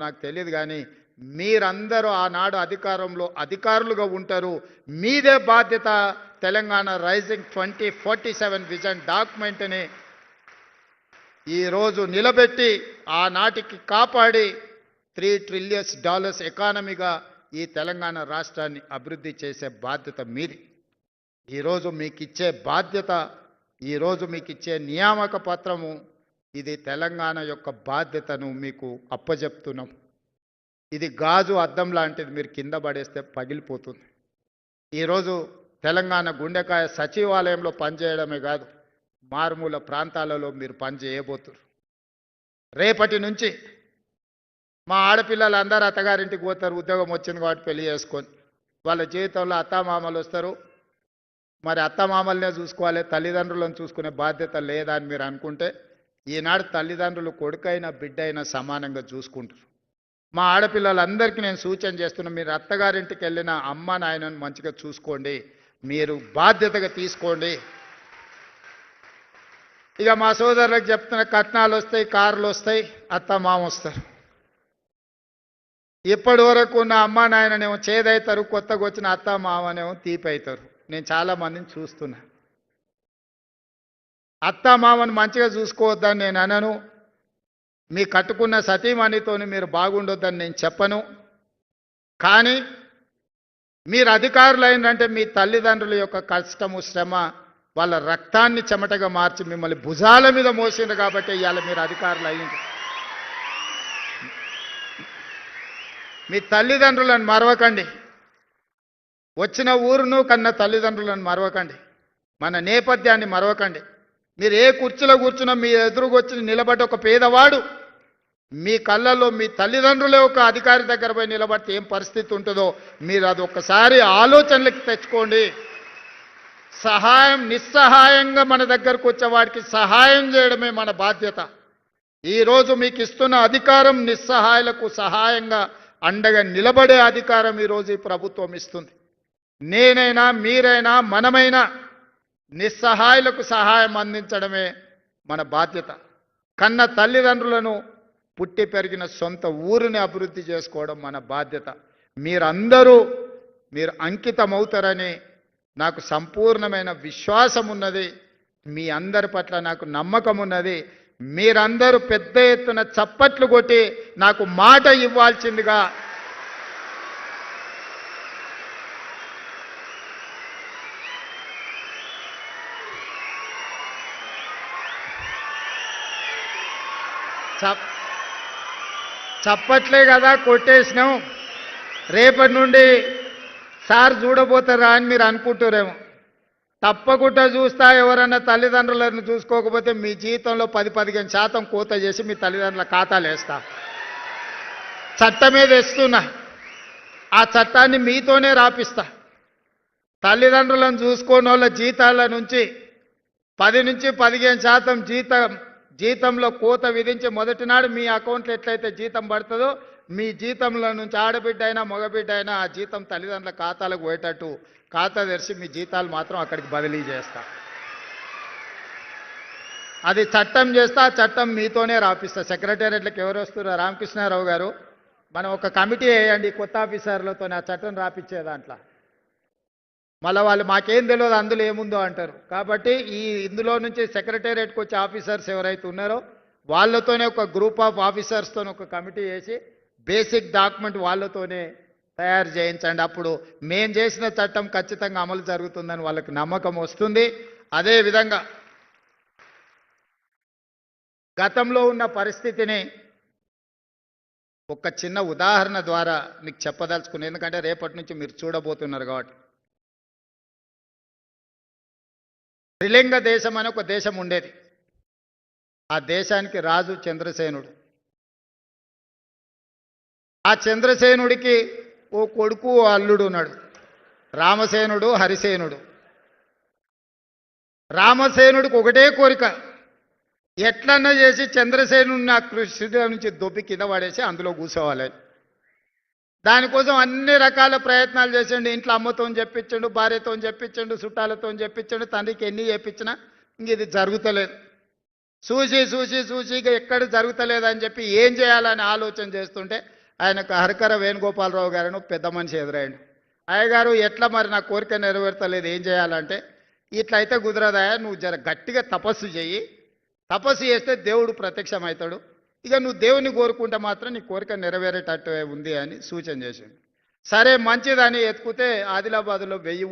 నాకు తెలియదు కానీ మీరందరూ ఆనాడు అధికారులుగా ఉంటారు. మీదే బాధ్యత. తెలంగాణ రైజింగ్ 2047 విజన్ డాక్యుమెంట్ని ఈరోజు నిలబెట్టి ఆనాటికి కాపాడి $3 ట్రిలియన్ ఎకానమీగా ఈ తెలంగాణ రాష్ట్రాన్ని అభివృద్ధి చేసే బాధ్యత మీది. ఈరోజు మీకు ఇచ్చే బాధ్యత, ఈరోజు మీకు ఇచ్చే నియామక పత్రము, ఇది తెలంగాణ యొక్క బాధ్యతను మీకు అప్పజెప్తున్నాం. ఇది గాజు అద్దం లాంటిది, మీరు కింద పడేస్తే పగిలిపోతుంది. ఈరోజు తెలంగాణ గుండెకాయ సచివాలయంలో పనిచేయడమే కాదు, మారుమూల ప్రాంతాలలో మీరు పనిచేయబోతున్నారు. రేపటి నుంచి మా ఆడపిల్లలు అందరూ అత్తగారింటికి పోతారు. ఉద్యోగం వచ్చింది కాబట్టి పెళ్లి చేసుకొని వాళ్ళ జీవితంలో అత్తామామలు వస్తారు. మరి అత్తమామలనే చూసుకోవాలి, తల్లిదండ్రులను చూసుకునే బాధ్యత లేదా అని మీరు అనుకుంటే, ఈనాడు తల్లిదండ్రులు కొడుకైనా బిడ్డైనా సమానంగా చూసుకుంటారు. మా ఆడపిల్లలందరికీ నేను సూచన చేస్తున్నా, మీరు అత్తగారింటికి వెళ్ళిన అమ్మ నాయనను మంచిగా చూసుకోండి, మీరు బాధ్యతగా తీసుకోండి. ఇక మా సోదరులకు చెప్తున్న, కట్నాలు వస్తాయి, కార్లు వస్తాయి, అత్త మామ వస్తారు. ఇప్పటి వరకు ఉన్న అమ్మ నాయననేమో చేదవుతారు, కొత్తగా వచ్చిన అత్త మామనేమో తీపి అవుతారు. నేను చాలామందిని చూస్తున్నా. అత్త మామను మంచిగా చూసుకోవద్దని నేను అనను, మీ కట్టుకున్న సతీమణితోని మీరు బాగుండొద్దని నేను చెప్పను. కానీ మీరు అధికారులైందంటే మీ తల్లిదండ్రుల యొక్క కష్టము శ్రమ, వాళ్ళ రక్తాన్ని చెమటగా మార్చి మిమ్మల్ని భుజాల మీద మోసింది కాబట్టి ఇవాళ మీరు అధికారులు అయ్యింది. మీ తల్లిదండ్రులను మరవకండి, వచ్చిన ఊరును కన్న తల్లిదండ్రులను మరవకండి, మన నేపథ్యాన్ని మరవకండి. మీరు ఏ కుర్చీలో కూర్చున్నా మీ ఎదురుకు వచ్చి నిలబడి ఒక పేదవాడు మీ కళ్ళల్లో మీ తల్లిదండ్రులే ఒక అధికారి దగ్గర పోయి నిలబడితే ఏం పరిస్థితి ఉంటుందో మీరు అది ఒక్కసారి ఆలోచనలకు తెచ్చుకోండి. నిస్సహాయంగా మన దగ్గరకు వచ్చేవాడికి సహాయం చేయడమే మన బాధ్యత. ఈరోజు మీకు ఇస్తున్న అధికారం నిస్సహాయులకు సహాయంగా అండగా నిలబడే అధికారం ఈరోజు ఈ ప్రభుత్వం ఇస్తుంది. నేనైనా మీరైనా మనమైనా నిస్సహాయులకు సహాయం అందించడమే మన బాధ్యత. కన్న తల్లిదండ్రులను, పుట్టి పెరిగిన సొంత ఊరిని అభివృద్ధి చేసుకోవడం మన బాధ్యత. మీరు అంకితమవుతారని నాకు సంపూర్ణమైన విశ్వాసం ఉన్నది. మీ అందరి పట్ల నాకు నమ్మకం ఉన్నది. మీరందరూ పెద్ద ఎత్తున చప్పట్లు కొట్టి నాకు మాట ఇవ్వాల్సిందిగా చప్పట్లే కదా కొట్టేసినాం. రేపటి నుండి సార్ చూడబోతారా అని మీరు అనుకుంటారేమో. తప్పకుండా చూస్తా. ఎవరన్నా తల్లిదండ్రులను చూసుకోకపోతే మీ జీవితంలో 10-15% కోత చేసి మీ తల్లిదండ్రుల ఖాతాలు వేస్తా. చట్టమే తెస్తున్నా, ఆ చట్టాన్ని మీతోనే రాపిస్తా. తల్లిదండ్రులను చూసుకోని వాళ్ళ జీతాల నుంచి 10-15% జీతంలో కోత విధించి మొదటి నాడు మీ అకౌంట్లో ఎట్లయితే జీతం పడుతుందో మీ జీతంలో నుంచి ఆడబిడ్డ అయినా మగబిడ్డ అయినా ఆ జీతం తల్లిదండ్రుల ఖాతాలకు పోయేటట్టు ఖాతా తెరిచి మీ జీతాలు మాత్రం అక్కడికి బదిలీ చేస్తా. అది చట్టం చేస్తా, ఆ చట్టం మీతోనే రాపిస్తా. సెక్రటేరియట్లకు ఎవరు వస్తున్నారు? రామకృష్ణారావు గారు, మనం ఒక కమిటీ వేయండి కొత్త ఆఫీసర్లతో ఆ చట్టం రాపిచ్చే దాంట్లో. మళ్ళీ వాళ్ళు మాకేం తెలియదు అందులో ఏముందో అంటారు. కాబట్టి ఇందులో నుంచి సెక్రటేరియట్కి వచ్చే ఆఫీసర్స్ ఎవరైతే ఉన్నారో వాళ్ళతోనే ఒక గ్రూప్ ఆఫ్ ఆఫీసర్స్తో ఒక కమిటీ వేసి బేసిక్ డాక్యుమెంట్ వాళ్ళతోనే తయారు చేయించండి. అప్పుడు మేము చేసిన చట్టం ఖచ్చితంగా అమలు జరుగుతుందని వాళ్ళకి నమ్మకం వస్తుంది. అదేవిధంగా గతంలో ఉన్న పరిస్థితిని ఒక చిన్న ఉదాహరణ ద్వారా మీకు చెప్పదలుచుకుని, ఎందుకంటే రేపటి నుంచి మీరు చూడబోతున్నారు కాబట్టి. త్రిలింగ దేశం అని ఒక దేశం ఉండేది. ఆ దేశానికి రాజు చంద్రసేనుడు. ఆ చంద్రసేనుడికి ఓ కొడుకు ఓ అల్లుడు ఉన్నాడు, రామసేనుడు హరిసేనుడు. రామసేనుడికి ఒకటే కోరిక, ఎట్లన్నా చేసి చంద్రసేనుడిని ఆ కృష్ణుడి నుంచి దొబ్బి కింద పడేసి అందులో కూర్చోవాలి. దానికోసం అన్ని రకాల ప్రయత్నాలు చేసిండు. ఇంట్లో అమ్మతో చెప్పించండు, భార్యతో చెప్పించండు, చుట్టాలతో చెప్పించండు, తండ్రికి ఎన్ని చెప్పించినా ఇంక ఇది జరుగుతలేదు. చూసి చూసి చూసి ఇక ఎక్కడ జరుగుతలేదని చెప్పి ఏం చేయాలని ఆలోచన చేస్తుంటే ఆయనకు హరకర వేణుగోపాలరావు గారిని ఒక పెద్ద మనిషి ఎదురైండు. అయ్యగారు ఎట్లా మరి నా కోరిక నెరవేర్తలేదు, ఏం చేయాలంటే, ఇట్లా అయితే కుదరదాయా, నువ్వు జర గట్టిగా తపస్సు చెయ్యి, తపస్సు చేస్తే దేవుడు ప్రత్యక్షమవుతాడు, ఇక నువ్వు దేవుని కోరుకుంటే మాత్రం నీ కోరిక నెరవేరేటట్టు ఉంది అని సూచన చేసిండు. సరే మంచిదని ఎత్తుకుతే ఆదిలాబాద్లో 1000